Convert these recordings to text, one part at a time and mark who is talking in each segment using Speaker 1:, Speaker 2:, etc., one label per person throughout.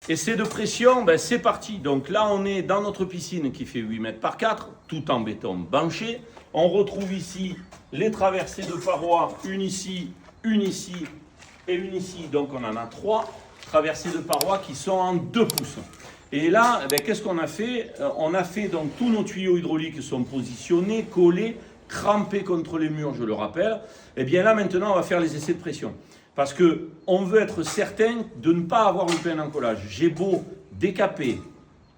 Speaker 1: Essai de pression, ben c'est parti. Donc là, on est dans notre piscine qui fait 8 mètres par 4, tout en béton banché. On retrouve ici les traversées de parois, une ici et une ici. Donc on en a 3 traversées de parois qui sont en 2 pouces. Et là, ben, qu'est-ce qu'on a fait? On a fait donc tous nos tuyaux hydrauliques sont positionnés, collés, crampés contre les murs, je le rappelle. Et bien là, maintenant, on va faire les essais de pression. Parce qu'on veut être certain de ne pas avoir loupé un encollage. J'ai beau décaper,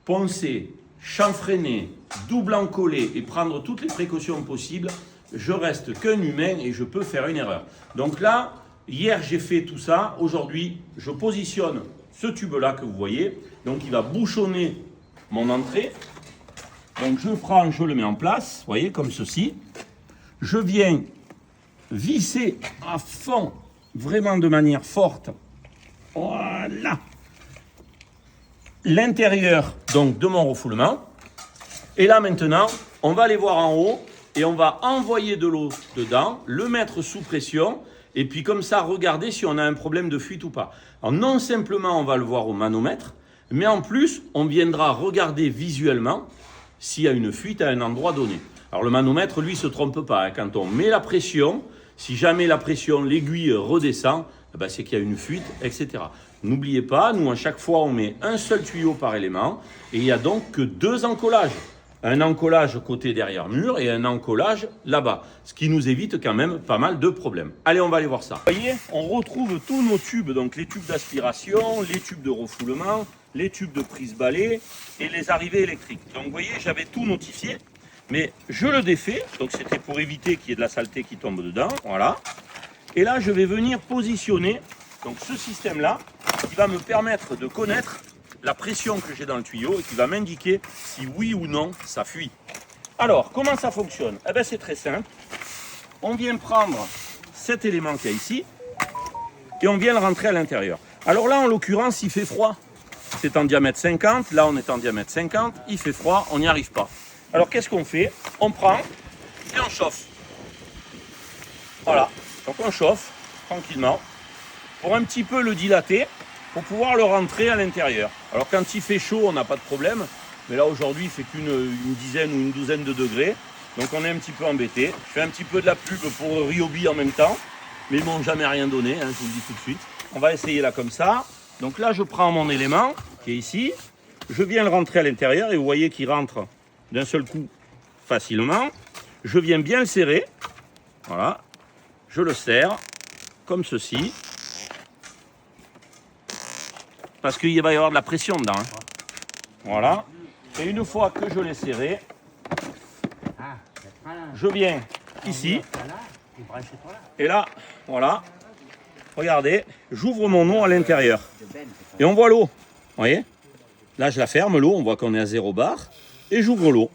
Speaker 1: poncer, chanfreiner, double encoller et prendre toutes les précautions possibles, je reste qu'un humain et je peux faire une erreur. Donc là, hier j'ai fait tout ça. Aujourd'hui, je positionne ce tube-là que vous voyez. Donc il va bouchonner mon entrée. Donc je prends, je le mets en place, vous voyez, comme ceci. Je viens visser à fond, vraiment de manière forte. Voilà. L'intérieur donc de mon refoulement. Et là maintenant, on va aller voir en haut et on va envoyer de l'eau dedans, le mettre sous pression et puis comme ça, regarder si on a un problème de fuite ou pas. Alors non simplement on va le voir au manomètre, mais en plus on viendra regarder visuellement s'il y a une fuite à un endroit donné. Alors le manomètre, lui, ne se trompe pas. Hein. Quand on met la pression, si jamais la pression, l'aiguille redescend, ben c'est qu'il y a une fuite, etc. N'oubliez pas, nous, à chaque fois, on met un seul tuyau par élément et il n'y a donc que 2 encollages. Un encollage côté derrière mur et un encollage là-bas. Ce qui nous évite quand même pas mal de problèmes. Allez, on va aller voir ça. Vous voyez, on retrouve tous nos tubes, donc les tubes d'aspiration, les tubes de refoulement, les tubes de prise-balai et les arrivées électriques. Donc vous voyez, j'avais tout notifié, mais je le défais, donc c'était pour éviter qu'il y ait de la saleté qui tombe dedans, voilà. Et là, je vais venir positionner donc ce système-là qui va me permettre de connaître la pression que j'ai dans le tuyau et qui va m'indiquer si oui ou non ça fuit. Alors, comment ça fonctionne? Eh bien, c'est très simple. On vient prendre cet élément qu'il y a ici et on vient le rentrer à l'intérieur. Alors là, en l'occurrence, il fait froid. C'est en diamètre 50, là on est en diamètre 50, il fait froid, on n'y arrive pas. Alors qu'est-ce qu'on fait? On prend et on chauffe. Voilà, donc on chauffe tranquillement pour un petit peu le dilater, pour pouvoir le rentrer à l'intérieur. Alors quand il fait chaud, on n'a pas de problème, mais là aujourd'hui il fait qu'une dizaine ou une douzaine de degrés, donc on est un petit peu embêté. Je fais un petit peu de la pub pour Ryobi en même temps, mais ils m'ont jamais rien donné, hein, je vous le dis tout de suite. On va essayer là comme ça. Donc là je prends mon élément qui est ici, je viens le rentrer à l'intérieur et vous voyez qu'il rentre d'un seul coup facilement. Je viens bien le serrer, voilà, je le serre comme ceci. Parce qu'il va y avoir de la pression dedans. Hein. Voilà. Et une fois que je l'ai serré, je viens ici. Et là, voilà. Regardez, j'ouvre mon eau à l'intérieur. Et on voit l'eau. Vous voyez? Là, je la ferme, l'eau. On voit qu'on est à 0 bar. Et j'ouvre l'eau.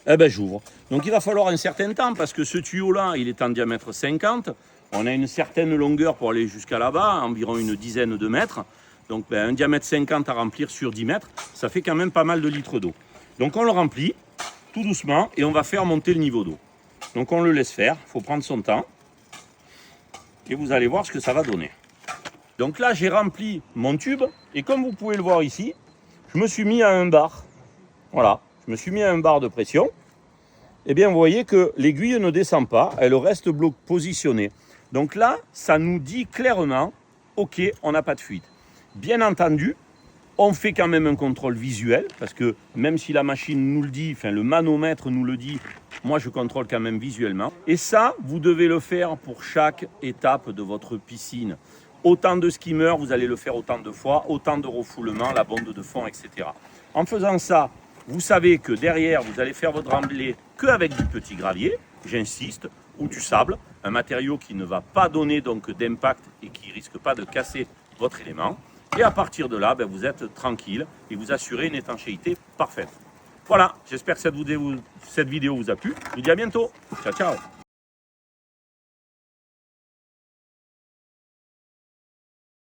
Speaker 1: Eh ben, j'ouvre. Donc, il va falloir un certain temps parce que ce tuyau-là, il est en diamètre 50. On a une certaine longueur pour aller jusqu'à là-bas, environ une dizaine de mètres. Donc ben, un diamètre 50 à remplir sur 10 mètres, ça fait quand même pas mal de litres d'eau. Donc on le remplit tout doucement et on va faire monter le niveau d'eau. Donc on le laisse faire, il faut prendre son temps. Et vous allez voir ce que ça va donner. Donc là j'ai rempli mon tube et comme vous pouvez le voir ici, je me suis mis à 1 bar. Voilà, je me suis mis à 1 bar de pression. Et bien vous voyez que l'aiguille ne descend pas, elle reste positionnée. Donc là, ça nous dit clairement, ok, on n'a pas de fuite. Bien entendu, on fait quand même un contrôle visuel, parce que même si la machine nous le dit, enfin le manomètre nous le dit, moi je contrôle quand même visuellement. Et ça, vous devez le faire pour chaque étape de votre piscine. Autant de skimmers, vous allez le faire autant de fois, autant de refoulements, la bonde de fond, etc. En faisant ça, vous savez que derrière, vous allez faire votre remblai qu'avec du petit gravier, j'insiste, ou du sable, un matériau qui ne va pas donner donc d'impact et qui ne risque pas de casser votre élément. Et à partir de là, ben, vous êtes tranquille et vous assurez une étanchéité parfaite. Voilà, j'espère que cette vidéo vous a plu. Je vous dis à bientôt. Ciao, ciao.